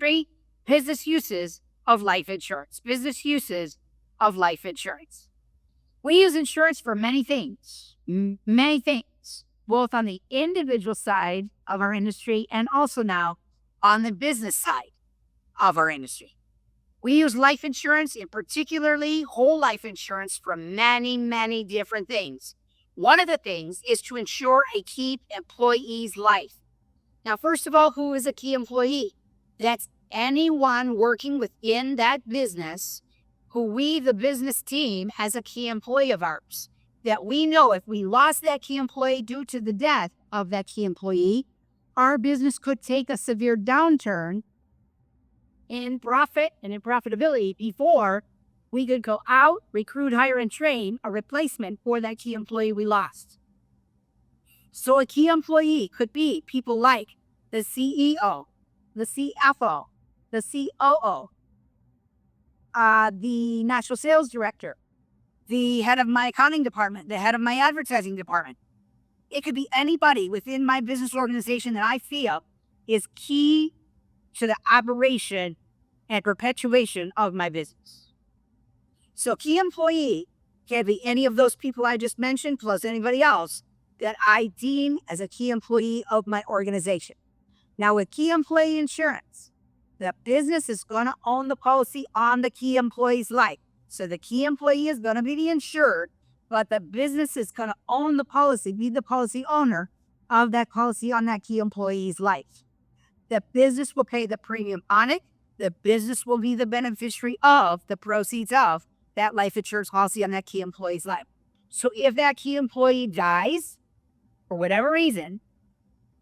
Three, business uses of life insurance. Business uses of life insurance. We use insurance for many things, both on the individual side of our industry and also now on the business side of our industry. We use life insurance, and particularly whole life insurance, for many, many different things. One of the things is to ensure a key employee's life. Now, first of all, who is a key employee? That's anyone working within that business who we, the business team, as a key employee of ours, that we know if we lost that key employee due to the death of that key employee, our business could take a severe downturn in profit and in profitability before we could go out, recruit, hire, and train a replacement for that key employee we lost. So a key employee could be people like the CEO, the CFO, the COO, the national sales director, the head of my accounting department, the head of my advertising department. It could be anybody within my business organization that I feel is key to the operation and perpetuation of my business. So key employee can be any of those people I just mentioned, plus anybody else that I deem as a key employee of my organization. Now, with key employee insurance, the business is going to own the policy on the key employee's life. So the key employee is going to be the insured, but the business is going to own the policy, be the policy owner of that policy on that key employee's life. The business will pay the premium on it. The business will be the beneficiary of the proceeds of that life insurance policy on that key employee's life. So if that key employee dies, for whatever reason,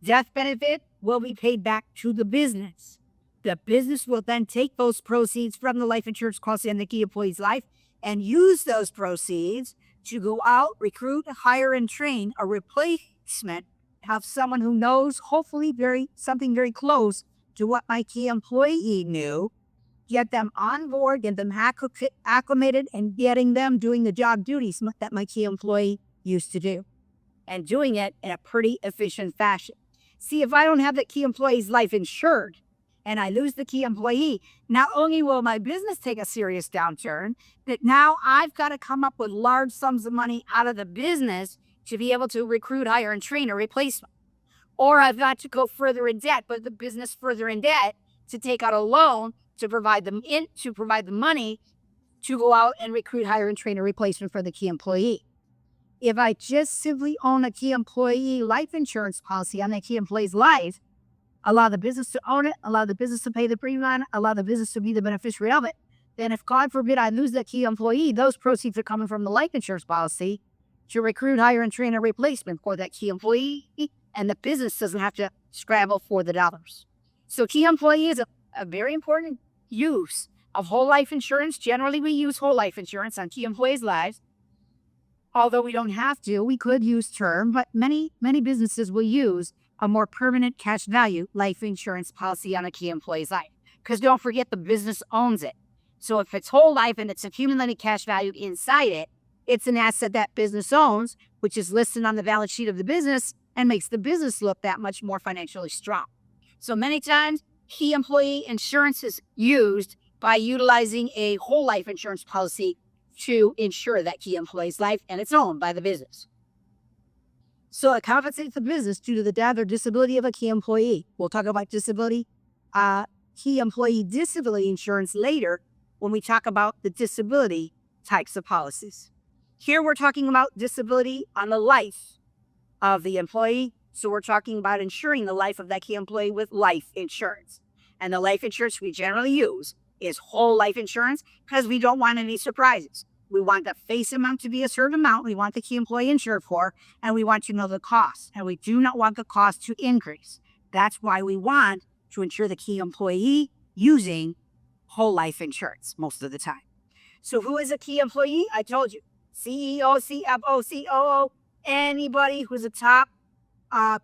death benefit will be paid back to the business. The business will then take those proceeds from the life insurance policy on the key employee's life and use those proceeds to go out, recruit, hire, and train a replacement, have someone who knows, hopefully something very close to what my key employee knew, get them on board, get them acclimated, and getting them doing the job duties that my key employee used to do, and doing it in a pretty efficient fashion. See, if I don't have the key employee's life insured and I lose the key employee, not only will my business take a serious downturn, but now I've got to come up with large sums of money out of the business to be able to recruit, hire, and train a replacement. Or I've got to go further in debt, but the business further in debt to take out a loan to provide the money to go out and recruit, hire, and train a replacement for the key employee. If I just simply own a key employee life insurance policy on that key employee's life, allow the business to own it, allow the business to pay the premium on it, allow the business to be the beneficiary of it, then if God forbid I lose that key employee, those proceeds are coming from the life insurance policy to recruit, hire, and train a replacement for that key employee, and the business doesn't have to scramble for the dollars. So key employee is a very important use of whole life insurance. Generally, we use whole life insurance on key employees' lives. Although we don't have to, we could use term, but many businesses will use a more permanent cash value life insurance policy on a key employee's life. Because don't forget, the business owns it. So if it's whole life and it's accumulated cash value inside it, it's an asset that business owns, which is listed on the balance sheet of the business and makes the business look that much more financially strong. So many times, key employee insurance is used by utilizing a whole life insurance policy to insure that key employee's life, and it's owned by the business. So it compensates the business due to the death or disability of a key employee. We'll talk about key employee disability insurance later when we talk about the disability types of policies. Here we're talking about disability on the life of the employee. So we're talking about insuring the life of that key employee with life insurance. And the life insurance we generally use is whole life insurance because we don't want any surprises. We want the face amount to be a certain amount we want the key employee insured for, and we want to know the cost. And we do not want the cost to increase. That's why we want to insure the key employee using whole life insurance most of the time. So who is a key employee? I told you, CEO, CFO, COO, anybody who's a top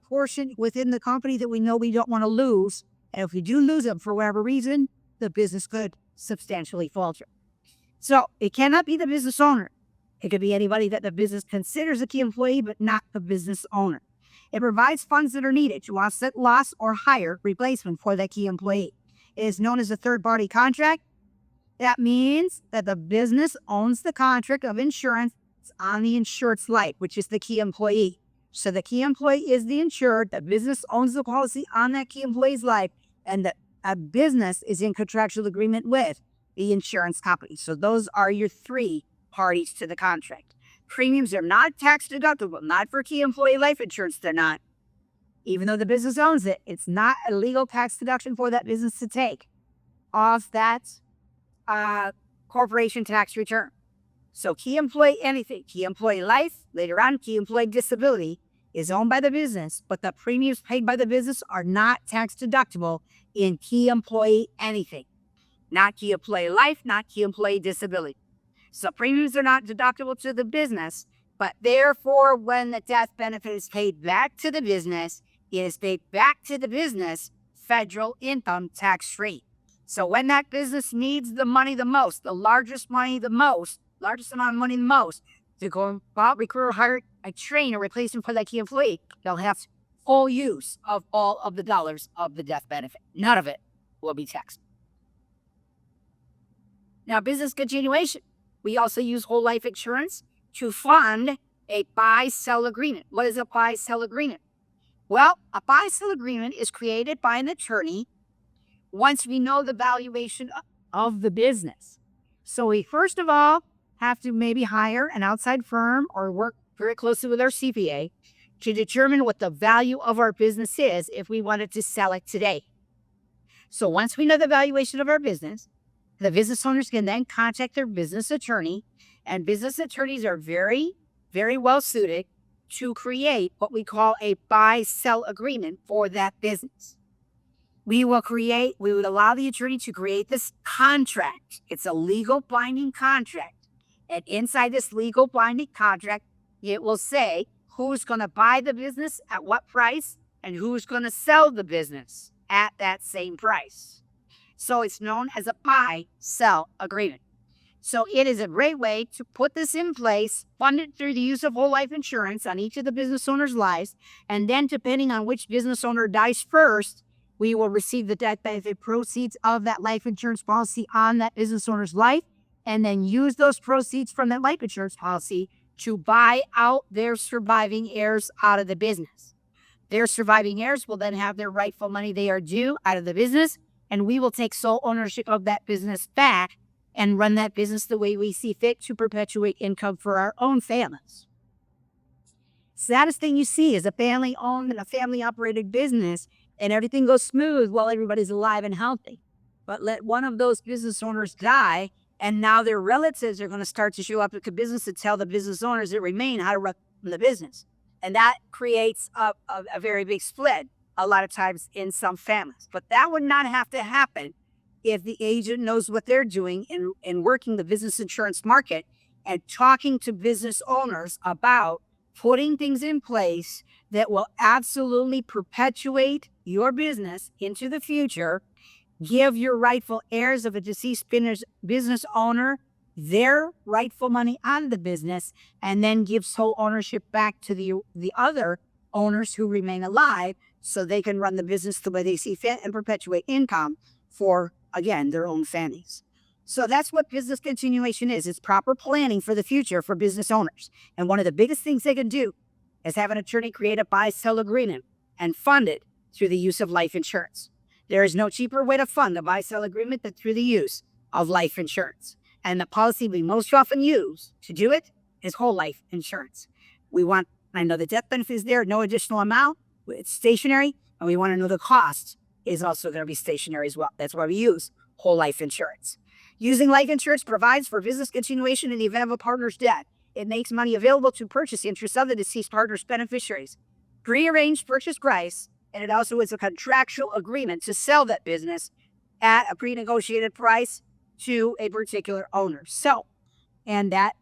portion within the company that we know we don't want to lose. And if we do lose them for whatever reason, the business could substantially falter. So it cannot be the business owner. It could be anybody that the business considers a key employee, but not the business owner. It provides funds that are needed to offset loss or hire replacement for that key employee. is known as a third-party contract. That means that the business owns the contract of insurance on the insured's life, which is the key employee. So the key employee is the insured, the business owns the policy on that key employee's life, and a business is in contractual agreement with the insurance company. So those are your three parties to the contract. Premiums are not tax deductible, not for key employee life insurance, they're not. Even though the business owns it, it's not a legal tax deduction for that business to take off that corporation tax return. So key employee anything, key employee life, later on key employee disability is owned by the business, but the premiums paid by the business are not tax deductible in key employee anything. Not key employee life, not key employee disability. So premiums are not deductible to the business, but therefore when the death benefit is paid back to the business, it is paid back to the business federal income tax free. So when that business needs the money the most, the largest amount of money the most, to go out, recruit, or hire, train, or replacement for that key employee, they'll have full use of all of the dollars of the death benefit. None of it will be taxed. Now, business continuation. We also use whole life insurance to fund a buy-sell agreement. What is a buy-sell agreement? Well, a buy-sell agreement is created by an attorney once we know the valuation of the business. So we first of all have to maybe hire an outside firm or work very closely with our CPA to determine what the value of our business is if we wanted to sell it today. So once we know the valuation of our business, the business owners can then contact their business attorney, and business attorneys are very, very well suited to create what we call a buy-sell agreement for that business. We would allow the attorney to create this contract. It's a legal binding contract. And inside this legal binding contract, it will say who's going to buy the business at what price and who's going to sell the business at that same price. So it's known as a buy-sell agreement. So it is a great way to put this in place, funded through the use of whole life insurance on each of the business owners' lives. And then depending on which business owner dies first, we will receive the death benefit proceeds of that life insurance policy on that business owner's life, and then use those proceeds from that life insurance policy to buy out their surviving heirs out of the business. Their surviving heirs will then have their rightful money they are due out of the business, and we will take sole ownership of that business back and run that business the way we see fit to perpetuate income for our own families. Saddest thing you see is a family-owned and a family-operated business, and everything goes smooth while everybody's alive and healthy. But let one of those business owners die, and now their relatives are going to start to show up at the business to tell the business owners that remain how to run the business. And that creates a very big split a lot of times in some families. But that would not have to happen if the agent knows what they're doing in working the business insurance market and talking to business owners about putting things in place that will absolutely perpetuate your business into the future, give your rightful heirs of a deceased business owner their rightful money on the business, and then give sole ownership back to the other owners who remain alive so they can run the business the way they see fit and perpetuate income for, again, their own families. So that's what business continuation is. It's proper planning for the future for business owners. And one of the biggest things they can do is have an attorney create a buy-sell agreement and fund it through the use of life insurance. There is no cheaper way to fund a buy-sell agreement than through the use of life insurance. And the policy we most often use to do it is whole life insurance. I know the death benefit is there, no additional amount, it's stationary, and we want to know the cost is also going to be stationary as well. That's why we use whole life insurance. Using life insurance provides for business continuation in the event of a partner's death. It makes money available to purchase the interests of the deceased partner's beneficiaries. Pre-arranged purchase price, and it also is a contractual agreement to sell that business at a pre-negotiated price to a particular owner. And that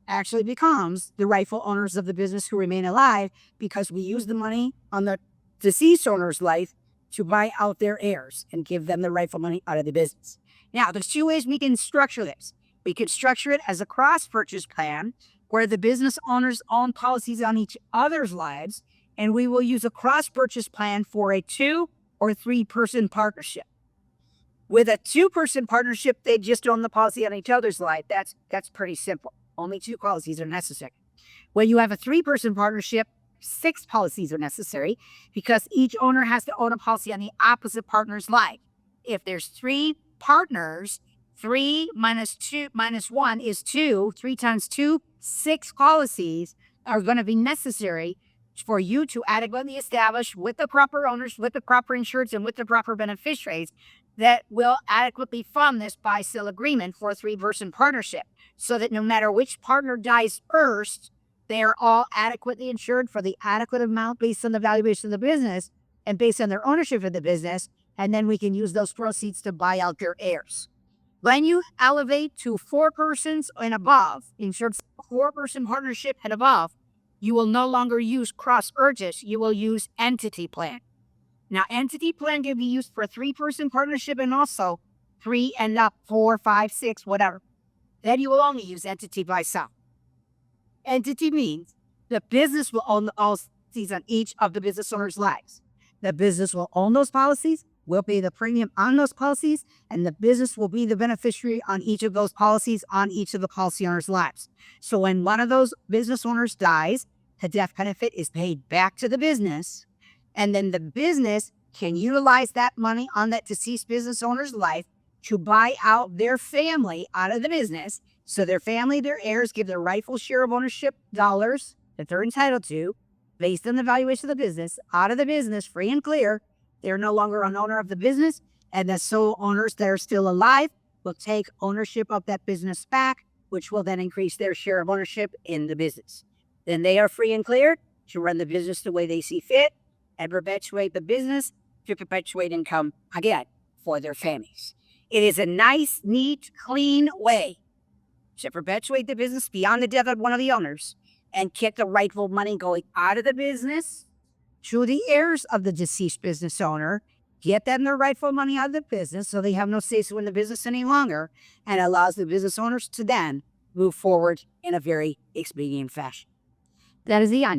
actually becomes the rightful owners of the business who remain alive, because we use the money on the deceased owner's life to buy out their heirs and give them the rightful money out of the business. Now, there's two ways we can structure this. We could structure it as a cross-purchase plan where the business owners own policies on each other's lives, and we will use a cross-purchase plan for a 2 or 3 person partnership. With a two-person partnership, they just own the policy on each other's life. That's pretty simple. Only 2 policies are necessary. When you have a 3-person partnership, 6 policies are necessary because each owner has to own a policy on the opposite partner's life. If there's 3 partners, 3 minus 1 is 2. 3 times 2, 6 policies are going to be necessary for you to adequately establish with the proper owners, with the proper insureds, and with the proper beneficiaries that will adequately fund this buy-sell agreement for a 3-person partnership, so that no matter which partner dies first, they are all adequately insured for the adequate amount based on the valuation of the business and based on their ownership of the business, and then we can use those proceeds to buy out their heirs. When you elevate to 4 persons and above, insured 4-person partnership and above, you will no longer use cross urges. You will use entity plan. Now, entity plan can be used for a 3-person partnership and also 3 and up, 4, 5, 6, whatever. Then you will only use entity by sum. Entity means the business will own the policies on each of the business owners' lives. The business will own those policies, will pay the premium on those policies, and the business will be the beneficiary on each of those policies on each of the policy owners' lives. So when one of those business owners dies, the death benefit is paid back to the business, and then the business can utilize that money on that deceased business owner's life to buy out their family out of the business. So their family, their heirs, give their rightful share of ownership dollars that they're entitled to based on the valuation of the business out of the business free and clear. They're no longer an owner of the business, and the sole owners that are still alive will take ownership of that business back, which will then increase their share of ownership in the business. Then they are free and clear to run the business the way they see fit and perpetuate the business to perpetuate income again for their families. It is a nice, neat, clean way to perpetuate the business beyond the death of one of the owners and get the rightful money going out of the business to the heirs of the deceased business owner, get them their rightful money out of the business so they have no say so in the business any longer, and allows the business owners to then move forward in a very expedient fashion. That is the end.